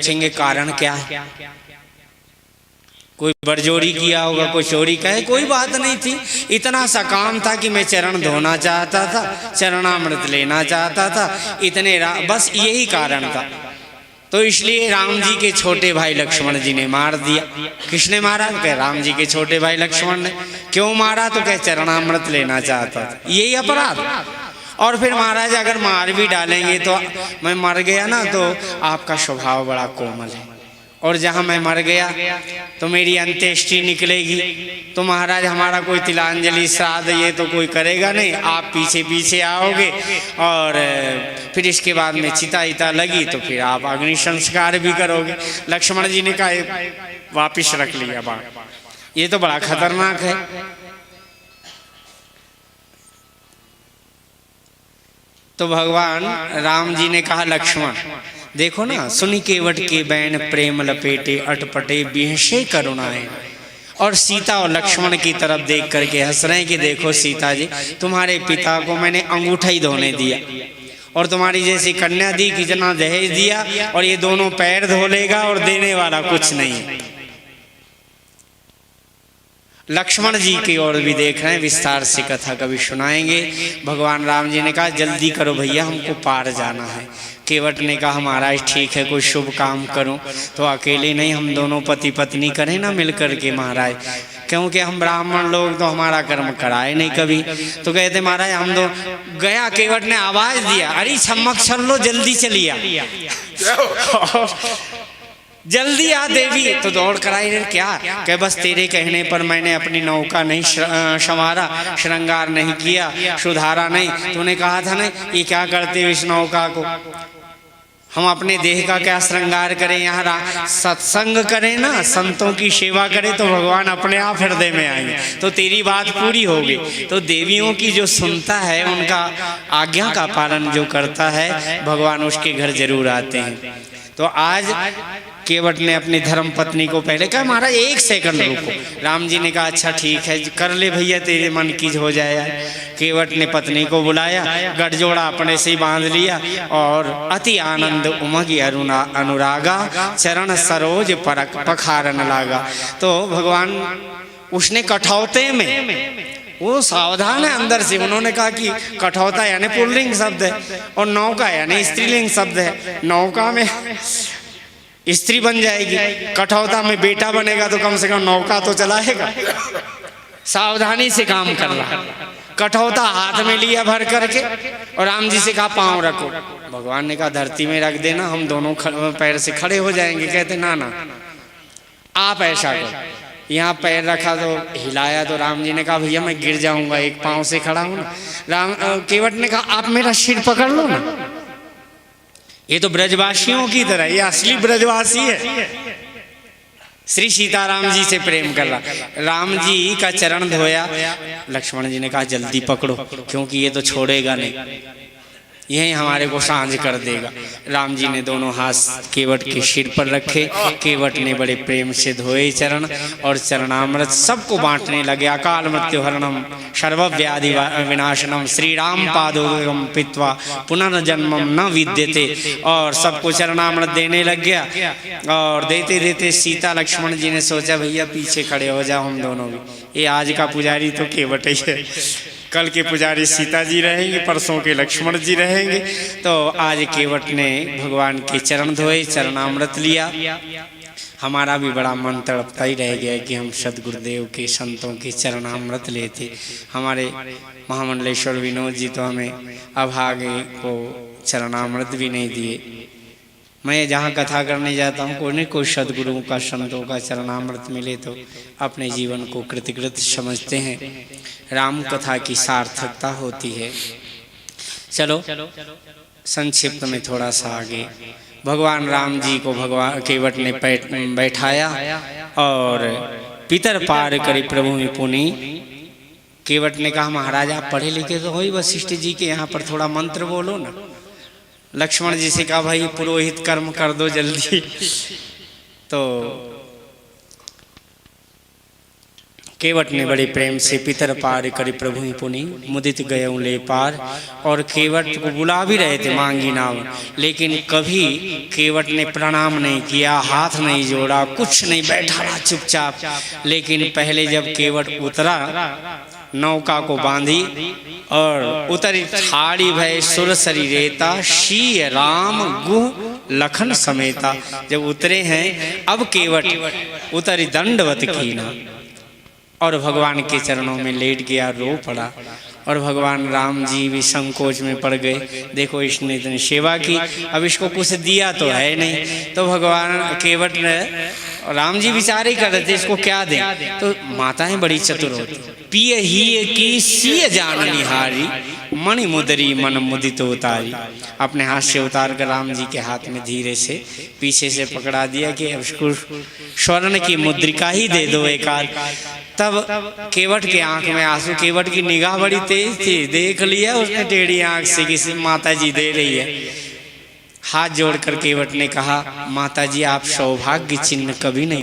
पूछेंगे कारण क्या है, कोई बरजोरी किया होगा, कोई चोरी कहे, कोई बात नहीं थी। इतना सा काम था कि मैं चरण धोना चाहता था, चरणामृत लेना चाहता था, इतने बस यही कारण था। तो इसलिए राम जी के छोटे भाई लक्ष्मण जी ने मार दिया। किसने मारा? कह राम जी के छोटे भाई लक्ष्मण ने। क्यों मारा? तो कह चरणामृत लेना चाहता था, यही अपराध। और फिर महाराज अगर मार भी डालेंगे तो मैं मर गया ना तो आपका स्वभाव बड़ा कोमल है, और जहाँ मैं मर गया तो मेरी अंत्येष्टि निकलेगी, तो महाराज हमारा कोई तिलांजलि श्राद्ध ये तो कोई करेगा नहीं, आप पीछे पीछे आओगे और फिर इसके बाद में चिता इता लगी तो फिर आप अग्नि संस्कार भी करोगे। लक्ष्मण जी ने कहा वापिस रख लिया बाण, ये तो बड़ा खतरनाक है। तो भगवान राम जी ने कहा लक्ष्मण देखो ना, सुनी केवट के बैन प्रेम लपेटे अटपटे बिहसे करुणाएं। और सीता और लक्ष्मण की तरफ देख करके हंस रहे हैं कि देखो सीता जी, तुम्हारे पिता को मैंने अंगूठा ही धोने दिया और तुम्हारी जैसी कन्या दी, कितना दहेज दिया, और ये दोनों पैर धो लेगा और देने वाला कुछ नहीं है। लक्ष्मण जी की ओर भी देख रहे हैं, विस्तार से कथा कभी सुनाएंगे। भगवान राम जी ने कहा जल्दी करो भैया, हमको पार जाना है। केवट ने कहा महाराज ठीक है, कोई शुभ काम करूं तो अकेले नहीं, हम दोनों पति पत्नी करें ना मिल करके महाराज, क्योंकि हम ब्राह्मण लोग तो हमारा कर्म कराए नहीं कभी। तो कहते महाराज हम दो गया, केवट ने आवाज दिया अरे छमक चल लो, जल्दी चलिए जल्दी आ देवी। तो दौड़ कर आई, क्या कह बस तेरे कहने पर मैंने अपनी नौका नहीं संवारा, श्रृंगार नहीं किया, सुधारा नहीं। तूने कहा था ना ये क्या करते हो इस नौका को, हम अपने देह का क्या श्रृंगार करें, यहाँ सत्संग करें ना, संतों की सेवा करें तो भगवान अपने आप हृदय में आएंगे, तो तेरी बात पूरी होगी। तो देवियों की जो सुनता है, उनका आज्ञा का पालन जो करता है, भगवान उसके घर जरूर आते हैं। तो आज केवट ने अपनी धर्म पत्नी को पहले कहा महाराज एक सेकंड रुको। राम जी ने कहा अच्छा ठीक है, कर ले भैया, तेरे मन की हो जाए। केवट ने पत्नी को बुलाया, गठजोड़ा अपने से ही बांध लिया और अति आनंद उमगी अनुरागा चरण सरोज परक पखारन लागा। तो भगवान उसने कठौते में, वो सावधान है अंदर से, उन्होंने कहा कि कठौता यानी पुल्लिंग शब्द है और नौका यानी स्त्रीलिंग शब्द है। नौका में स्त्री बन जाएगी, कठौता में बेटा बनेगा, तो कम से कम नौका तो चलाएगा। सावधानी से काम कर रहा, कठौता हाथ में लिया भर करके और राम जी से कहा पांव रखो। भगवान ने कहा धरती में रख देना, हम दोनों पैर से खड़े हो जाएंगे। कहते ना ना आप ऐसा करो। यहाँ पैर रखा तो हिलाया, तो राम जी ने कहा भैया मैं गिर जाऊंगा, एक पांव से खड़ा हूं ना। केवट ने कहा आप मेरा सिर पकड़ लो ना। ये तो ब्रजवासियों की तरह, ये असली ब्रजवासी है, श्री सीताराम जी से प्रेम कर रहा। राम जी का चरण धोया, लक्ष्मण जी ने कहा जल्दी पकड़ो क्योंकि ये तो छोड़ेगा नहीं, यही हमारे को सांझ कर देगा। राम जी ने दोनों हाथ केवट के सिर पर रखे, केवट ने बड़े प्रेम से धोए चरण और चरणामृत सबको बांटने लगे। अकाल मृत्यु हरणम सर्वव्याधि विनाशनम श्री राम पादोदकम पीत्वा पुनर्जन्मम न विद्यते। और सबको चरणामृत देने लग गया और देते देते सीता लक्ष्मण जी ने सोचा भैया पीछे खड़े हो जाओ हम दोनों भी, ये आज का पुजारी तो केवट ही है, कल के पुजारी सीता जी रहेंगे, परसों के लक्ष्मण जी रहेंगे। तो आज केवट ने भगवान के चरण धोए, चरणामृत लिया। हमारा भी बड़ा मन तड़पता ही रह गया कि हम सदगुरुदेव के संतों के चरणामृत लेते। हमारे महामंडलेश्वर विनोद जी तो हमें अभागे को चरणामृत भी नहीं दिए। मैं जहाँ कथा करने जाता हूँ, कोई नहीं कोई सदगुरुओं का संतों का चरणामृत मिले तो अपने जीवन को कृतकृत समझते हैं। राम कथा की सार्थकता होती है। चलो संक्षिप्त में थोड़ा सा आगे, भगवान राम जी को भगवान केवट ने बैठाया और पितर पार करी प्रभु में पुनि। केवट ने कहा महाराज आप पढ़े लिखे तो हो ही, वशिष्ठ जी के यहाँ पर थोड़ा मंत्र बोलो ना। लक्ष्मण जी से कहा भाई पुरोहित कर्म कर दो जल्दी। तो केवट ने बड़े प्रेम से पितर पार करी प्रभु ही पुनि मुदित गए ले पार। और केवट को बुला भी रहे थे मांगी नाव, लेकिन कभी केवट ने प्रणाम नहीं किया, हाथ नहीं जोड़ा, कुछ नहीं, बैठा रहा चुपचाप। लेकिन पहले जब केवट उतरा, नौका को बांधी और उतरी ठाड़ी भय सुरसरी रेता, शीय राम गुह लखन समेता। जब उतरे हैं अब केवट उतरी दंडवत कीना और भगवान के चरणों में लेट गया, रो पड़ा। और भगवान राम जी भी संकोच में पड़ गए, देखो इसने इतनी सेवा की, अब इसको कुछ दिया तो है नहीं। तो भगवान केवट ने, राम जी विचार ही कर रहे थे इसको क्या दें। तो माताएं बड़ी चतुर होती, पिय ही की सिय जान निहारी, मणि मुदरी मन मुदित उतारी। अपने हाथ से उतार कर राम जी के हाथ में धीरे से पीछे से पकड़ा दिया कि अब इसको स्वर्ण की मुद्रिका ही दे दो एक आध। तब केवट के आंख में आंसू, केवट की निगाह बड़ी तेज थी, देख लिया उसने टेढ़ी आंख से किसी माता जी दे रही है। हाथ जोड़कर केवट ने कहा, माता जी आप सौभाग्य चिन्ह कभी नहीं